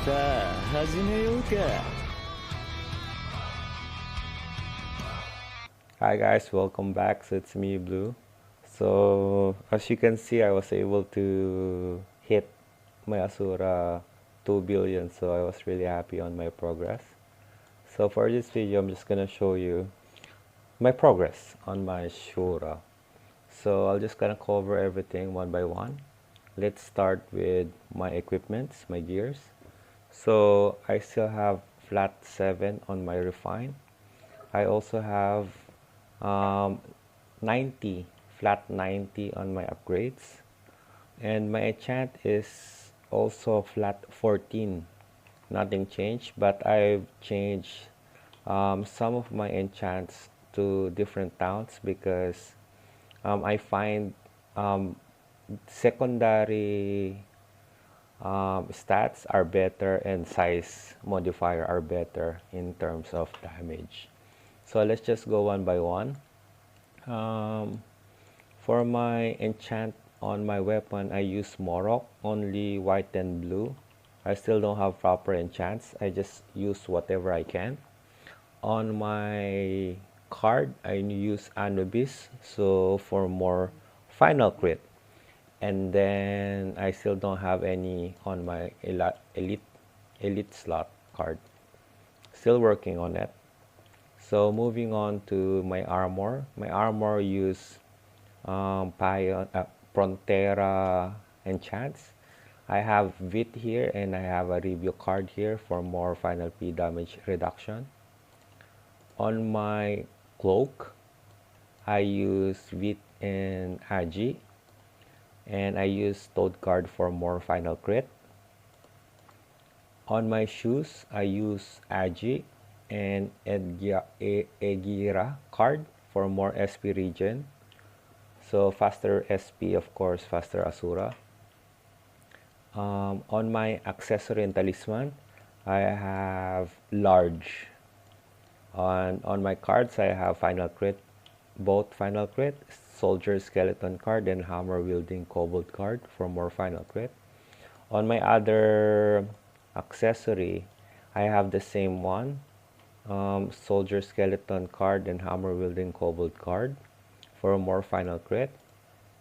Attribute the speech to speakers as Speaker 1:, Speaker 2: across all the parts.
Speaker 1: さあ始めようか
Speaker 2: Hi guys, welcome back. So it's me, Blue. So as you can see, I was able to hit my Asura 2 billion, so I was really happy on my progress. So for this video, I'm just gonna show you my progress on my Shura. So I'll just gonna cover everything one by one. Let's start with my equipments, my gears. So I still have flat 7 on my refine. I also have um, 90, flat 90 on my upgrades. And my enchant is also flat 14. Nothing changed, but I've changed some of my enchants to different towns because I find secondary stats are better and size modifier are better in terms of damage. So let's just go one by one. For my enchant on my weapon, I use Morok, only white and blue. I still don't have proper enchants. I just use whatever I can. On my card, I use Anubis, so for more final crit. And then I still don't have any on my elite slot card. Still working on it. So moving on to my armor. My armor use Prontera enchants. I have Vit here and I have a review card here for more final P damage reduction. On my cloak, I use Vit and Agi, and I use Toad card for more final crit. On my shoes, I use Agi and Egira card for more SP Regen. So faster SP, of course, faster Asura. On my accessory and talisman, I have large. On my cards, I have final crit, both final crit, soldier skeleton card, and hammer wielding kobold card for more final crit. On my other accessory, I have the same one, soldier skeleton card and hammer wielding kobold card for more final crit.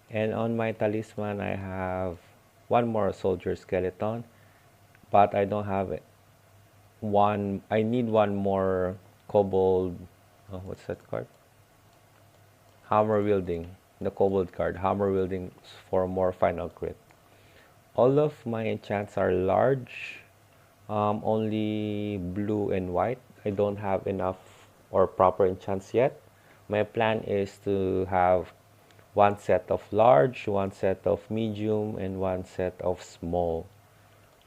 Speaker 2: And on my talisman, I have one more soldier skeleton, but I don't have one. I need one more kobold. What's that card? Hammer wielding. The kobold card, hammer wielding for more final crit. All of my enchants are large, only blue and white. I don't have enough or proper enchants yet. My plan is to have one set of large, one set of medium, and one set of small.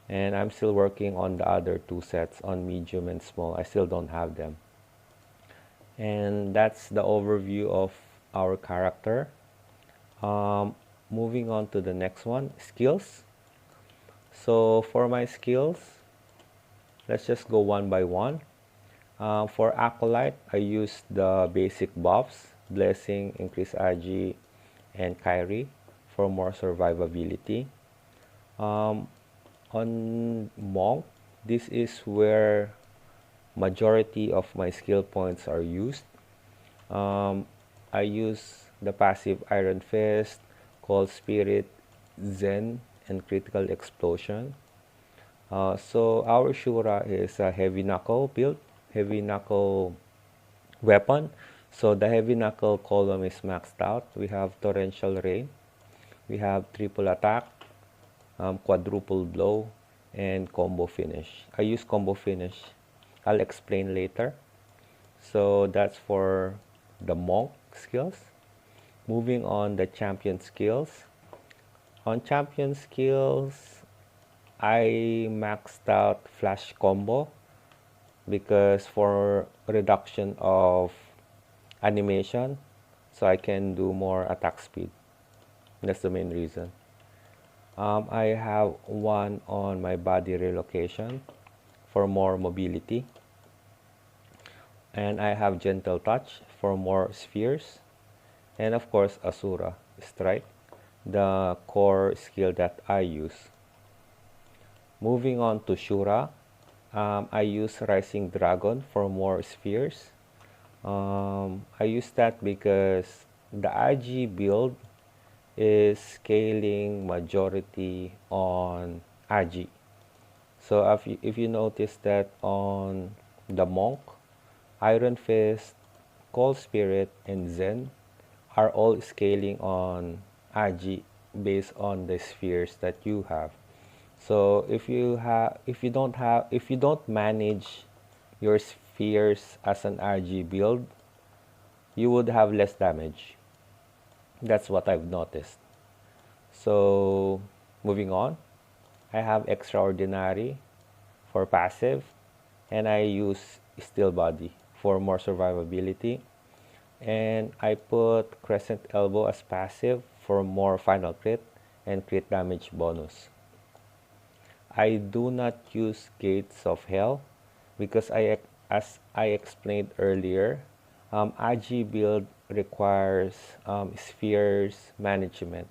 Speaker 2: And I'm still working on the other two sets on medium and small. I still don't have them. And that's the overview of our character. Moving on to the next one, skills. So for my skills, let's just go one by one. For Acolyte, I use the basic buffs, Blessing, Increase Agi, and Kyrie for more survivability. On Monk, this is where majority of my skill points are used. I use the passive Iron Fist, Cold Spirit, Zen, and Critical Explosion. So our Shura is a heavy knuckle build, heavy knuckle weapon. So the heavy knuckle column is maxed out. We have torrential rain, we have triple attack, quadruple blow, and combo finish. I use combo finish. I'll explain later. So that's for the monk skills. Moving on the champion skills. On champion skills, I maxed out flash combo because for reduction of animation, so I can do more attack speed. That's the main reason. I have one on my body relocation for more mobility, and I have gentle touch for more spheres, and of course Asura strike, the core skill that I use. Moving on to Shura, I use Rising Dragon for more spheres. I use that because the IG build is scaling majority on IG. So if you notice that on the Monk, Iron Fist, Cold Spirit, and Zen are all scaling on Agi based on the spheres that you have. So if you don't manage your spheres as an RG build, you would have less damage. That's what I've noticed. So moving on, I have Extraordinary for passive, and I use Steel Body for more survivability, and I put Crescent Elbow as passive for more final crit and crit damage bonus. I do not use Gates of Hell because as I explained earlier, Agi build requires spheres management.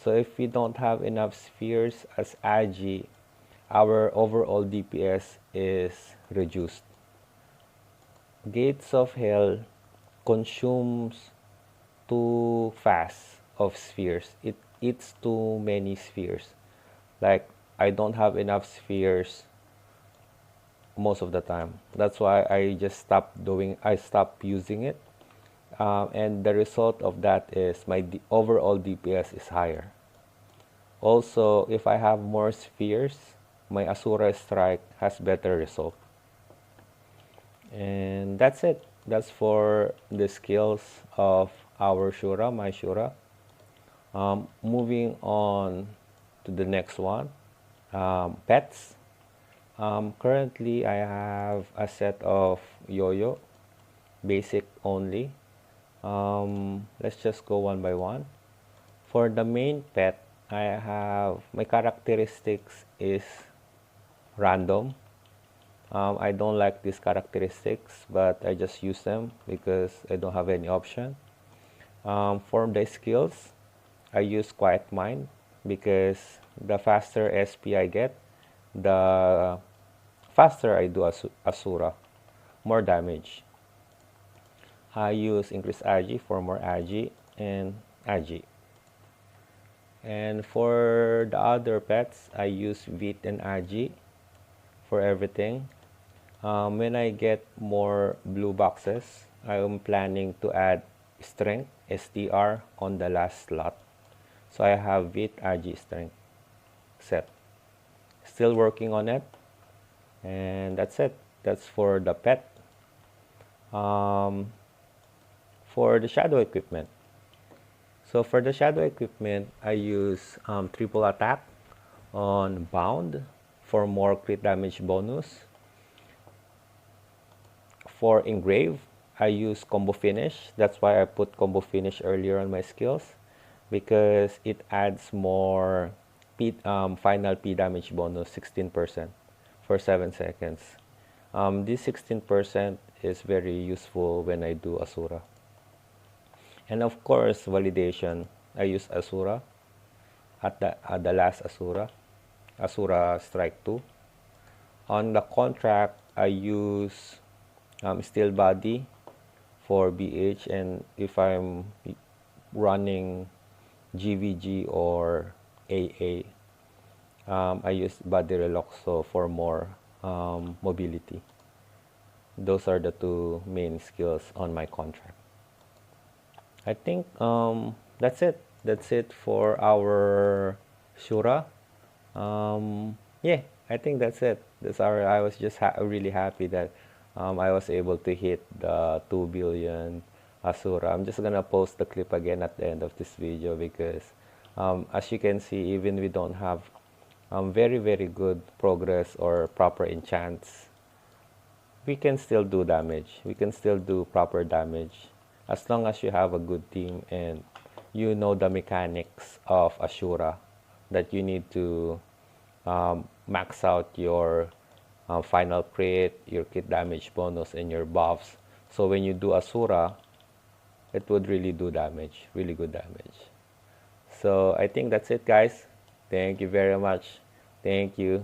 Speaker 2: So if we don't have enough spheres as Agi, our overall DPS is reduced. Gates of Hell consumes too fast of spheres. It eats too many spheres. Like, I don't have enough spheres most of the time. That's why I stopped using it. And the result of that is my overall DPS is higher. Also, if I have more spheres, my Asura strike has better result. And that's it. That's for the skills of our Shura, my Shura. Moving on to the next one, pets. Currently, I have a set of Yo-Yo, basic only. Let's just go one by one. For the main pet, I have my characteristics is random. I don't like these characteristics, but I just use them because I don't have any option. For the skills, I use Quiet Mind because the faster SP I get, the faster I do Asura, more damage. I use Increase Agi for more Agi and Agi. And for the other pets, I use Vit and Agi for everything. When I get more blue boxes, I am planning to add Strength, STR, on the last slot. So I have Vit, Agi, Strength set. Still working on it. And that's it. That's for the pet. For the shadow equipment. So for the shadow equipment, I use triple attack on Bound for more crit damage bonus. For Engrave, I use Combo Finish. That's why I put Combo Finish earlier on my skills, because it adds more final P damage bonus, 16% for 7 seconds. This 16% is very useful when I do Asura. And of course, validation. I use Asura at the last Asura Strike 2. On the contract, I use Steel Body for BH, and if I'm running GVG or AA, I use Body Relaxo for more mobility. Those are the two main skills on my contract. I think that's it. That's it for our Shura. Yeah, I think that's it. I was just really happy that I was able to hit the 2 billion Asura. I'm just gonna post the clip again at the end of this video because as you can see, even we don't have very good progress or proper enchants, we can still do damage. We can still do proper damage as long as you have a good team and you know the mechanics of Asura, that you need to max out your final crit, your crit damage bonus, and your buffs. So when you do Asura, it would really do damage, really good damage. So I think that's it, guys. Thank you very much. Thank you.